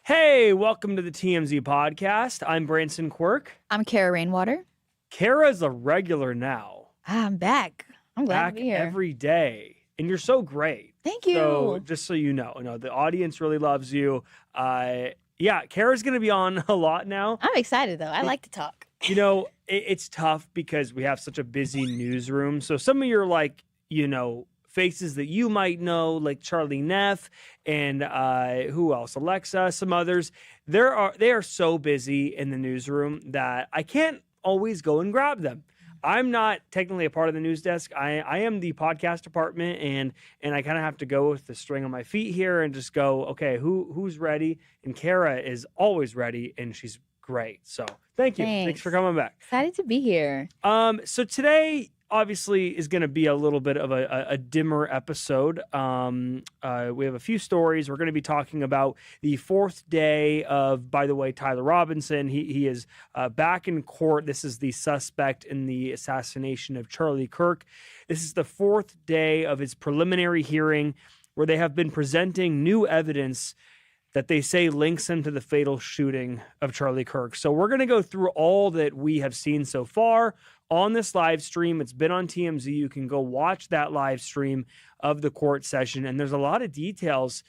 Hey, welcome to the TMZ podcast. I'm Branson Quirk. I'm Kara Rainwater. Kara's a regular now. I'm back. I'm glad to be here. Every day. And you're so great. Thank you. So just so you know, the audience really loves you. Kara's going to be on a lot now. I'm excited, though. I like to talk. It's tough because we have such a busy newsroom. So some of your, faces that you might know, like Charlie Neff and who else? Alexa, some others. They are so busy in the newsroom that I can't always go and grab them. I'm not technically a part of the news desk. I am the podcast department, and I kind of have to go with the string on my feet here and just go, okay, who's ready? And Kara is always ready, and she's great. So thank you. Thanks for coming back. Excited to be here. So today obviously is going to be a little bit of a dimmer episode. We have a few stories. We're going to be talking about the fourth day of, by the way, Tyler Robinson. He is back in court. This is the suspect in the assassination of Charlie Kirk. This is the fourth day of his preliminary hearing where they have been presenting new evidence that they say links him to the fatal shooting of Charlie Kirk. So we're going to go through all that we have seen so far on this live stream. It's been on TMZ. You can go watch that live stream of the court session. And there's a lot of details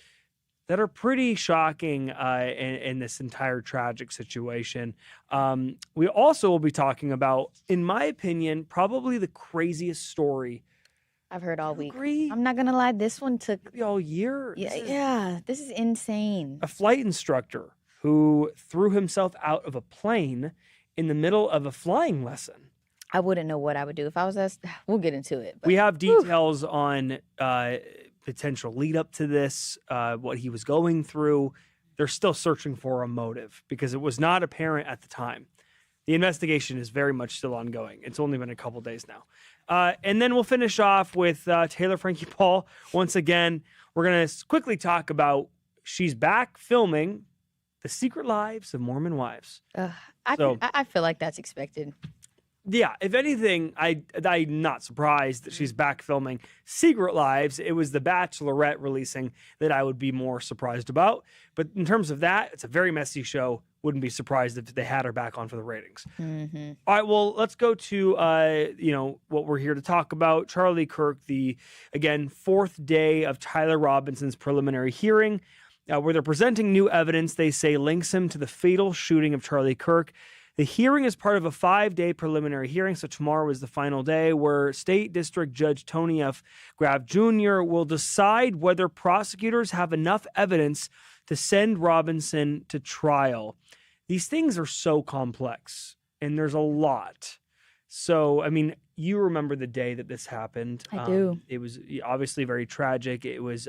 that are pretty shocking in this entire tragic situation. We also will be talking about, in my opinion, probably the craziest story I've heard all week. Agree? I'm not going to lie. This one took all year. This is insane. A flight instructor who threw himself out of a plane in the middle of a flying lesson. I wouldn't know what I would do if I was us. We'll get into it. But, we have details on potential lead up to this, what he was going through. They're still searching for a motive because it was not apparent at the time. The investigation is very much still ongoing. It's only been a couple days now. And then we'll finish off with Taylor Frankie Paul. Once again, we're going to quickly talk about she's back filming The Secret Lives of Mormon Wives. I feel like that's expected. Yeah, if anything, I'm not surprised that she's back filming Secret Lives. It was The Bachelorette releasing that I would be more surprised about. But in terms of that, it's a very messy show. Wouldn't be surprised if they had her back on for the ratings. Mm-hmm. All right, well, let's go to what we're here to talk about. Charlie Kirk, the, again, fourth day of Tyler Robinson's preliminary hearing, where they're presenting new evidence they say links him to the fatal shooting of Charlie Kirk. The hearing is part of a 5-day preliminary hearing, so tomorrow is the final day, where State District Judge Tony F. Graff Jr. will decide whether prosecutors have enough evidence to send Robinson to trial. These things are so complex, and there's a lot. So, I mean, you remember the day that this happened. I do. It was obviously very tragic. It was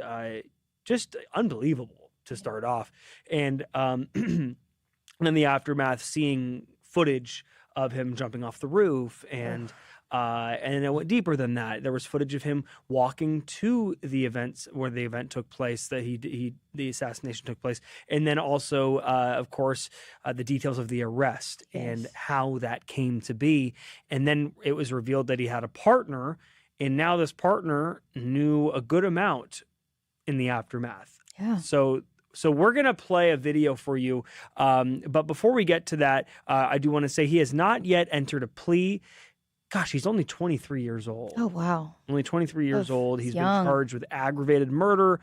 just unbelievable to start off. And in the aftermath, seeing footage of him jumping off the roof and it went deeper than that. There was footage of him walking to the events where the event took place, that the assassination took place. And then also, of course, the details of the arrest and how that came to be. And then it was revealed that he had a partner, and now this partner knew a good amount in the aftermath. Yeah. So we're going to play a video for you. But before we get to that, I do want to say he has not yet entered a plea. Gosh, he's only 23 years old. Oh, wow. Only 23 years old. He's young. been charged with aggravated murder.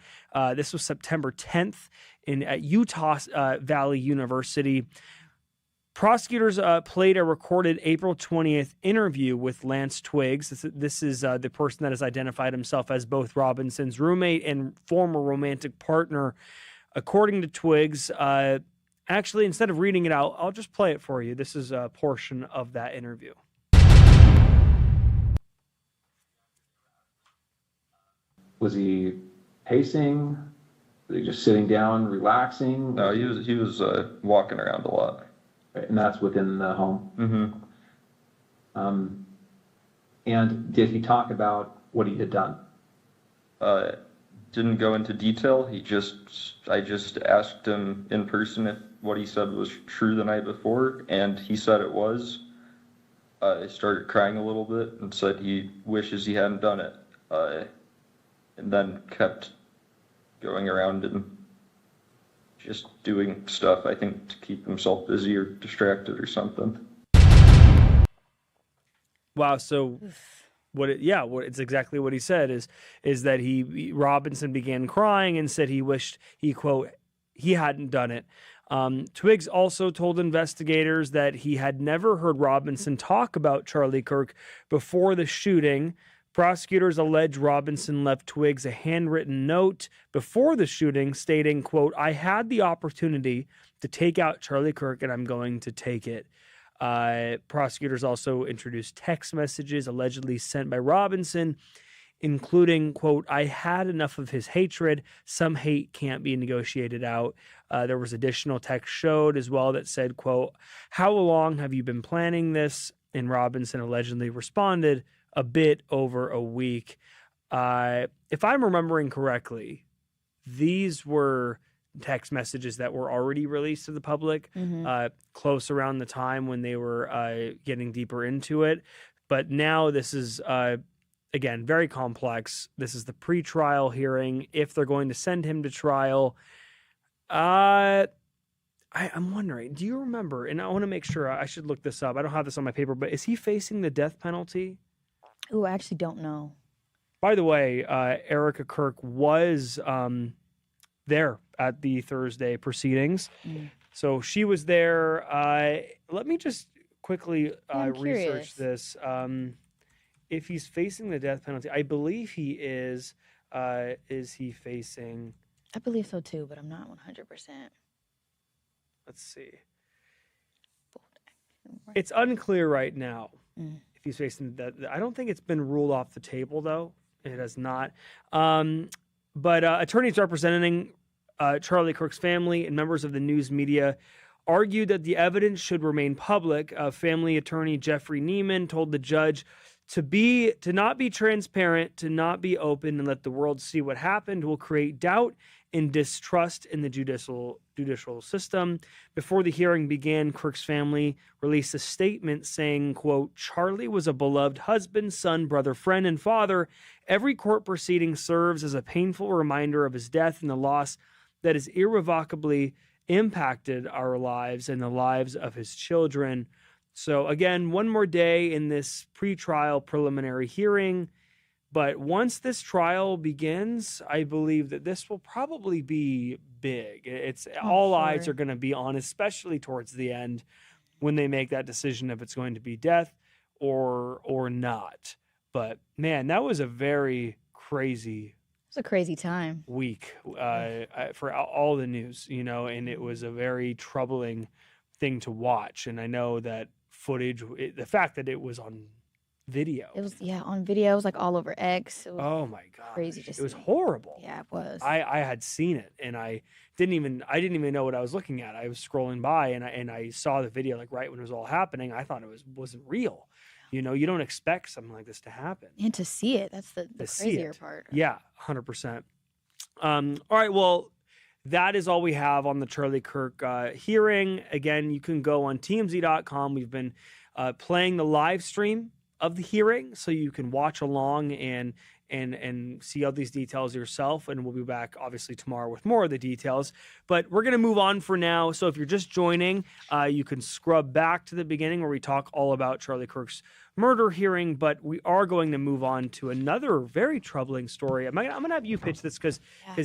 This was September 10th at Utah Valley University. Prosecutors played a recorded April 20th interview with Lance Twiggs. This is the person that has identified himself as both Robinson's roommate and former romantic partner. According to Twiggs, actually, instead of reading it out, I'll just play it for you. This is a portion of that interview. Was he pacing? Was he just sitting down, relaxing? No, he was walking around a lot. And that's within the home? Mm-hmm. And did he talk about what he had done? Didn't go into detail. I just asked him in person if what he said was true the night before, and he said it was. I started crying a little bit and said he wishes he hadn't done it. And then kept going around and just doing stuff, I think, to keep himself busy or distracted or something. Wow. So it's exactly what he said is that Robinson began crying and said he wished he hadn't done it. Twiggs also told investigators that he had never heard Robinson talk about Charlie Kirk before the shooting. Prosecutors allege Robinson left Twiggs a handwritten note before the shooting stating, quote, "I had the opportunity to take out Charlie Kirk and I'm going to take it." Prosecutors also introduced text messages allegedly sent by Robinson, including, quote, "I had enough of his hatred. Some hate can't be negotiated out." There was additional text showed as well that said, quote, "How long have you been planning this?" And Robinson allegedly responded, "A bit over a week." If I'm remembering correctly, these were text messages that were already released to the public close around the time when they were getting deeper into it. But now this is, again, very complex. This is the pretrial hearing. If they're going to send him to trial, I'm wondering, do you remember, and I want to make sure, I should look this up. I don't have this on my paper, but is he facing the death penalty? Ooh, I actually don't know. By the way, Erica Kirk was there at the Thursday proceedings. So she was there. Let me just quickly research this. If he's facing the death penalty, I believe he is. Is he facing? I believe so too, but I'm not 100%. Let's see. It's unclear right now if he's facing that. I don't think it's been ruled off the table, though. It has not. But attorneys representing Charlie Kirk's family and members of the news media argued that the evidence should remain public. Family attorney Jeffrey Neiman told the judge to not be transparent, to not be open, and let the world see what happened will create doubt and distrust in the judicial system. Before the hearing began, Kirk's family released a statement saying, quote, "Charlie was a beloved husband, son, brother, friend, and father. Every court proceeding serves as a painful reminder of his death and the loss that has irrevocably impacted our lives and the lives of his children." So again, one more day in this pretrial preliminary hearing. But once this trial begins, I believe that this will probably be big. It's all eyes are going to be on, especially towards the end when they make that decision if it's going to be death or not. But man, that was a very crazy. It's a crazy time. Week for all the news, and it was a very troubling thing to watch. And I know that footage, the fact that it was on video. It was on video. It was like all over X. It was oh my god, crazy to see. It was horrible. Yeah, it was. I had seen it and I didn't even know what I was looking at. I was scrolling by and I saw the video like right when it was all happening. I thought it wasn't real. You don't expect something like this to happen. And to see it, that's the crazier part. Yeah, 100%. All right, well, that is all we have on the Charlie Kirk hearing. Again, you can go on TMZ.com. We've been playing the live stream of the hearing, so you can watch along and see all these details yourself. And we'll be back obviously tomorrow with more of the details. But we're going to move on for now. So if you're just joining, you can scrub back to the beginning where we talk all about Charlie Kirk's murder hearing. But we are going to move on to another very troubling story. I'm going to have you pitch this because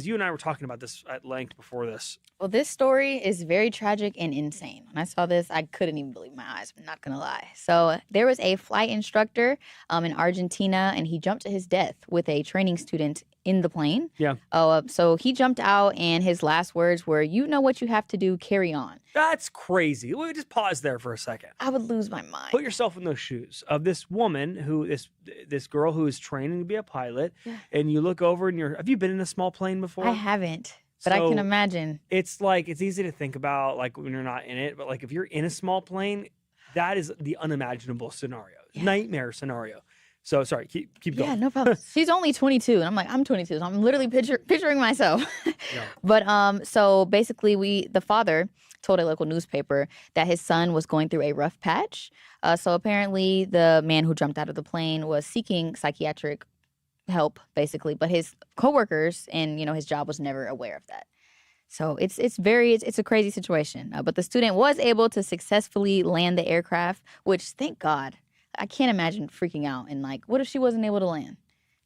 you and I were talking about this at length before this. Well, this story is very tragic and insane. When I saw this, I couldn't even believe my eyes. I'm not going to lie. So there was a flight instructor in Argentina, and he jumped to his death with a training student in the plane. Yeah. So he jumped out, and his last words were, "You know what you have to do, carry on." That's crazy. Let me just pause there for a second. I would lose my mind. Put yourself in those shoes of this woman this girl who is training to be a pilot, and you look over and have you been in a small plane before? I haven't. But I can imagine. It's easy to think about when you're not in it, but if you're in a small plane, that is the unimaginable scenario, nightmare scenario. So sorry, keep going. Yeah, no problem. She's only 22, and I'm I'm 22, so I'm literally picturing myself. Yeah. But so basically, the father told a local newspaper that his son was going through a rough patch. So apparently, the man who jumped out of the plane was seeking psychiatric help, basically, but his coworkers and his job was never aware of that. So it's a crazy situation. But the student was able to successfully land the aircraft, which thank God. I can't imagine freaking out and like, what if she wasn't able to land?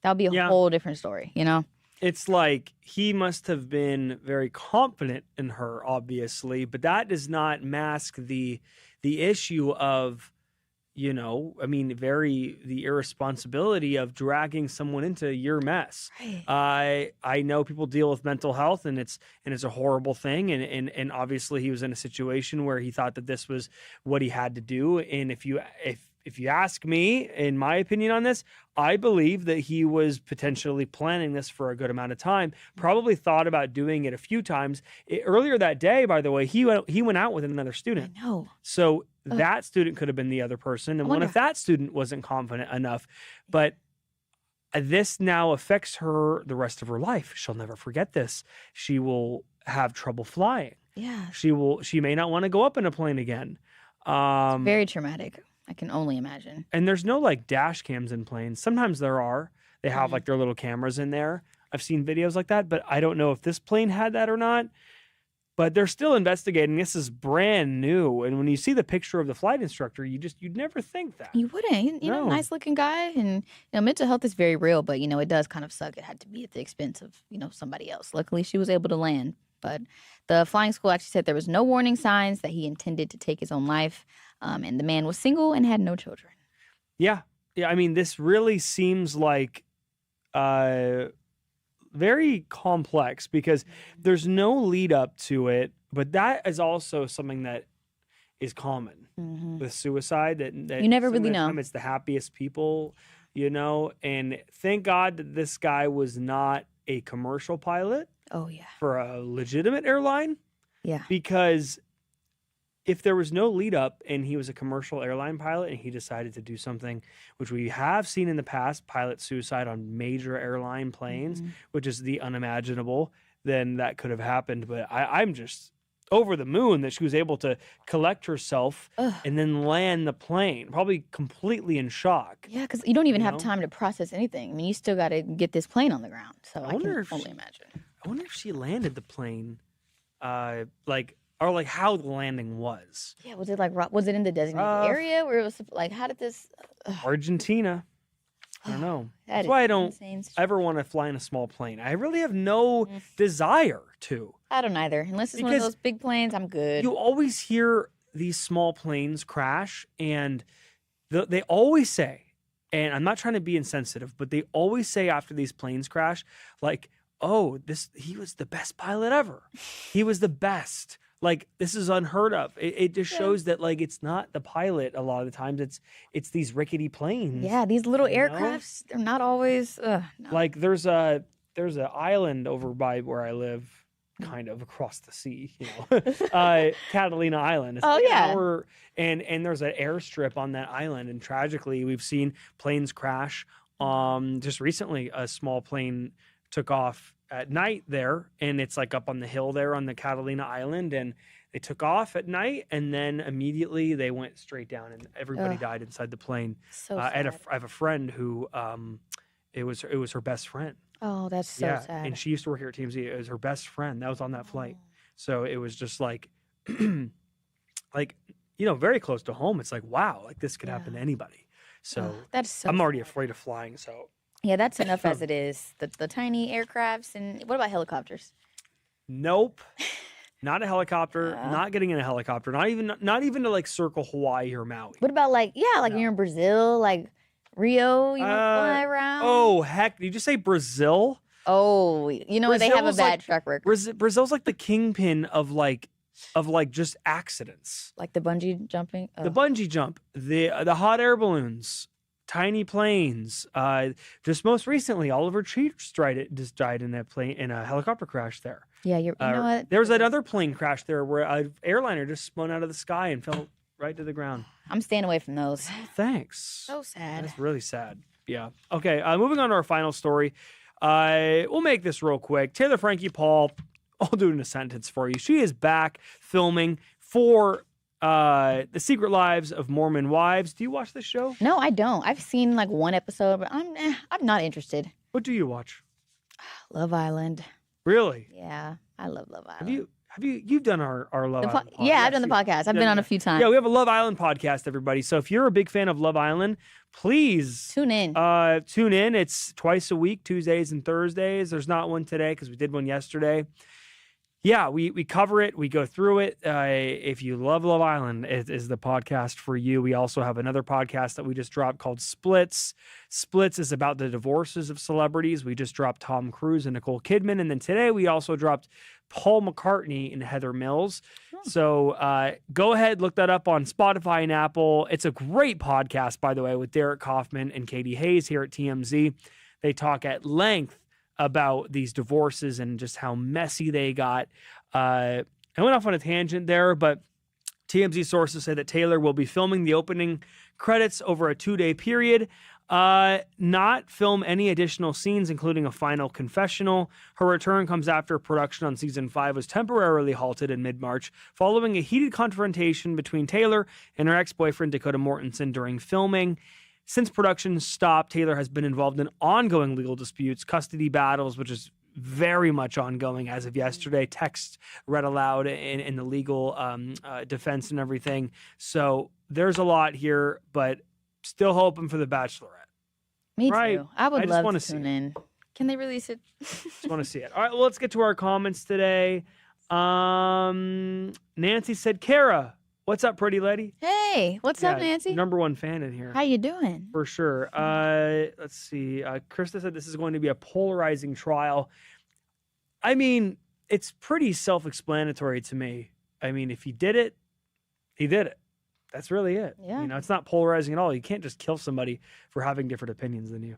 That would be a whole different story, you know? It's like he must have been very confident in her, obviously, but that does not mask the issue of, you know, I mean, the irresponsibility of dragging someone into your mess. Right. I know people deal with mental health, and it's a horrible thing, and obviously he was in a situation where he thought that this was what he had to do, and if you ask me, in my opinion on this, I believe that he was potentially planning this for a good amount of time. Probably thought about doing it a few times. Earlier that day, by the way, he went out with another student. I know. So that student could have been the other person. And what if that student wasn't confident enough? But this now affects her the rest of her life. She'll never forget this. She will have trouble flying. Yeah. She may not want to go up in a plane again. It's very traumatic. I can only imagine. And there's no like dash cams in planes. Sometimes there are. They have like their little cameras in there. I've seen videos like that, but I don't know if this plane had that or not. But they're still investigating. This is brand new. And when you see the picture of the flight instructor, you'd never think that. You wouldn't. You know, nice looking guy. And, you know, mental health is very real, but, you know, it does kind of suck. It had to be at the expense of, you know, somebody else. Luckily, she was able to land. But the flying school actually said there was no warning signs that he intended to take his own life. And the man was single and had no children. Yeah. Yeah. I mean, this really seems like very complex because there's no lead up to it. But that is also something that is common with suicide. That you never really know. It's the happiest people, you know. And thank God that this guy was not a commercial pilot. Oh, yeah. For a legitimate airline. Yeah. Because if there was no lead up and he was a commercial airline pilot and he decided to do something, which we have seen in the past, pilot suicide on major airline planes, which is the unimaginable, then that could have happened. But I'm just over the moon that she was able to collect herself and then land the plane, probably completely in shock. Yeah, because you don't even have time to process anything. I mean, you still got to get this plane on the ground. So I can only imagine. I wonder if she landed the plane, or how the landing was. Yeah, was it in the designated area where it was like, how did this? Argentina. I don't know. That's why I don't ever want to fly in a small plane. I really have no desire to. I don't either. Unless it's one of those big planes, I'm good. You always hear these small planes crash, and they always say, and I'm not trying to be insensitive, but they always say after these planes crash, like, oh, he was the best pilot ever. He was the best. Like, this is unheard of. It just shows that, like, it's not the pilot a lot of the times. It's these rickety planes. Yeah, these little aircrafts, they're not always... no. Like, there's an island over by where I live, kind of across the sea, you know, Catalina Island. It's like an hour, and there's an airstrip on that island. And tragically, we've seen planes crash. Just recently, a small plane took off at night there, and it's like up on the hill there on the Catalina Island, and they took off at night, and then immediately they went straight down, and everybody died inside the plane. So I have a friend who it was her best friend. Oh, that's so sad. And she used to work here at TMZ. It was her best friend that was on that flight. So it was just like like, you know, very close to home. It's like, wow, like this could happen to anybody. So that's so I'm already afraid of flying. So yeah, that's enough as it is. The tiny aircrafts. And what about helicopters? Nope. Not a helicopter. Not getting in a helicopter. Not even to like circle Hawaii or Maui. What about you're in Brazil, like Rio, you want to fly around? Oh, heck. Did you just say Brazil? Oh, you know, they have a bad track record. Brazil's like the kingpin of just accidents. Like the bungee jumping? The bungee jump, the hot air balloons, tiny planes. Just most recently, Oliver Cheeks just died in a helicopter crash there. Yeah, you know what? There was another plane crash there where an airliner just spun out of the sky and fell right to the ground. I'm staying away from those. Thanks. So sad. That's really sad. Yeah. Okay. Moving on to our final story. We'll make this real quick. Taylor Frankie Paul, I'll do it in a sentence for you. She is back filming for The Secret Lives of Mormon Wives. Do you watch this show? No, I don't. I've seen like one episode, but I'm not interested. What do you watch? Love Island. Really? Yeah, I love Love Island. You've done our Love Island podcast? Yeah, I've done the podcast. I've been on a few times. Yeah, we have a Love Island podcast, everybody. So if you're a big fan of Love Island, please tune in. Tune in. It's twice a week, Tuesdays and Thursdays. There's not one today because we did one yesterday. Yeah, we cover it. We go through it. If you love Love Island, it is the podcast for you. We also have another podcast that we just dropped called Splits. Splits is about the divorces of celebrities. We just dropped Tom Cruise and Nicole Kidman. And then today we also dropped Paul McCartney and Heather Mills. So go ahead, look that up on Spotify and Apple. It's a great podcast, by the way, with Derek Kaufman and Katie Hayes here at TMZ. They talk at length about these divorces and just how messy they got. I went off on a tangent there, but TMZ sources say that Taylor will be filming the opening credits over a 2-day period, not film any additional scenes, including a final confessional. Her return comes after production on season 5 was temporarily halted in mid-March following a heated confrontation between Taylor and her ex-boyfriend Dakota Mortensen during filming. Since production stopped, Taylor has been involved in ongoing legal disputes, custody battles, which is very much ongoing as of yesterday. Texts read aloud in the legal defense and everything. So there's a lot here, but still hoping for The Bachelorette. Me right? too. I would love to see tune in. Can they release it? Just want to see it. All right, well, let's get to our comments today. Nancy said, Kara, what's up, pretty lady? Hey, what's up, Nancy? #1 fan in here. How you doing? For sure. Let's see. Krista said this is going to be a polarizing trial. I mean, it's pretty self-explanatory to me. I mean, if he did it, he did it. That's really it. Yeah. You know, it's not polarizing at all. You can't just kill somebody for having different opinions than you.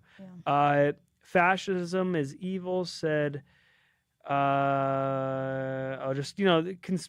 Yeah. Fascism is evil, said...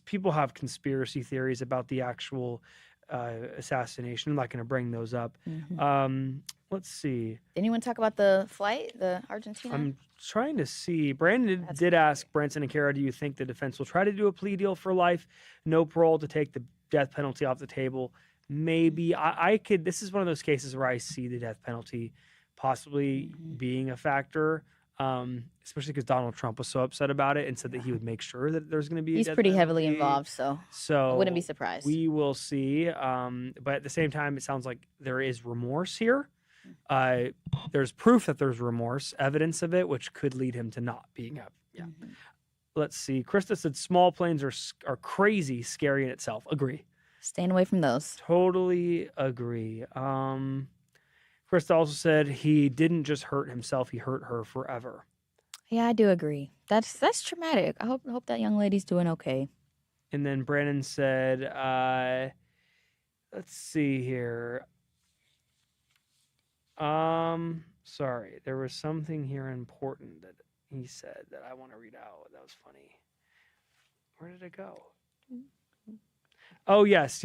people have conspiracy theories about the actual assassination. I'm not going to bring those up. Mm-hmm. Let's see. Did anyone talk about the flight, the Argentina? I'm trying to see. Brandon did ask Branson and Kara, do you think the defense will try to do a plea deal for life, no parole, to take the death penalty off the table? Maybe. I could. This is one of those cases where I see the death penalty possibly being a factor. Especially because Donald Trump was so upset about it and said that he would make sure that there's going to be He's pretty heavily involved, so I wouldn't be surprised. We will see. But at the same time, it sounds like there is remorse here. There's proof that there's remorse, evidence of it, which could lead him to not being up. Yeah. Mm-hmm. Let's see. Krista said small planes are crazy, scary in itself. Agree. Staying away from those. Totally agree. Krista also said he didn't just hurt himself, he hurt her forever. Yeah, I do agree. That's traumatic. I hope that young lady's doing okay. And then Brandon said, let's see here. Sorry, there was something here important that he said that I want to read out. That was funny. Where did it go? Oh, yes.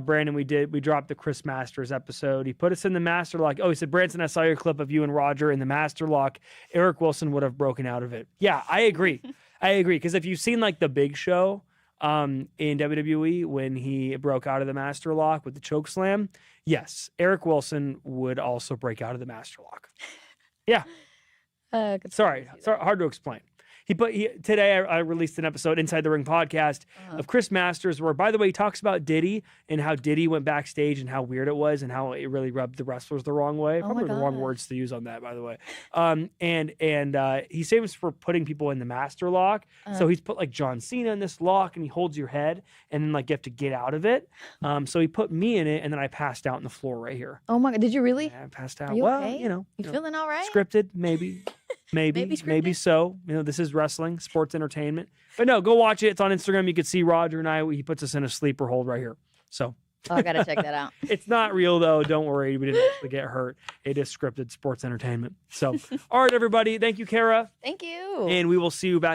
Brandon, we dropped the Chris Masters episode. He put us in the Master Lock. Oh, he said, Branson, I saw your clip of you and Roger in the Master Lock. Eric Wilson would have broken out of it. Yeah, I agree. Because if you've seen like the Big Show in WWE when he broke out of the Master Lock with the choke slam, yes, Eric Wilson would also break out of the Master Lock. Yeah. Sorry, hard to explain. Today I released an episode, Inside the Ring podcast, of Chris Masters, where, by the way, he talks about Diddy and how Diddy went backstage and how weird it was and how it really rubbed the wrestlers the wrong way. Probably the wrong words to use on that, by the way. And he's famous for putting people in the Master Lock. So he's put like John Cena in this lock, and he holds your head, and then like you have to get out of it. So he put me in it, and then I passed out on the floor right here. Oh my God! Did you really? Yeah, I passed out. Are you okay? You know, feeling all right? Scripted, maybe. Maybe so. You know, this is wrestling, sports entertainment. But no, go watch it. It's on Instagram. You can see Roger and I. He puts us in a sleeper hold right here. So I gotta check that out. It's not real though. Don't worry. We didn't actually get hurt. It is scripted sports entertainment. So, all right, everybody. Thank you, Kara. Thank you. And we will see you back.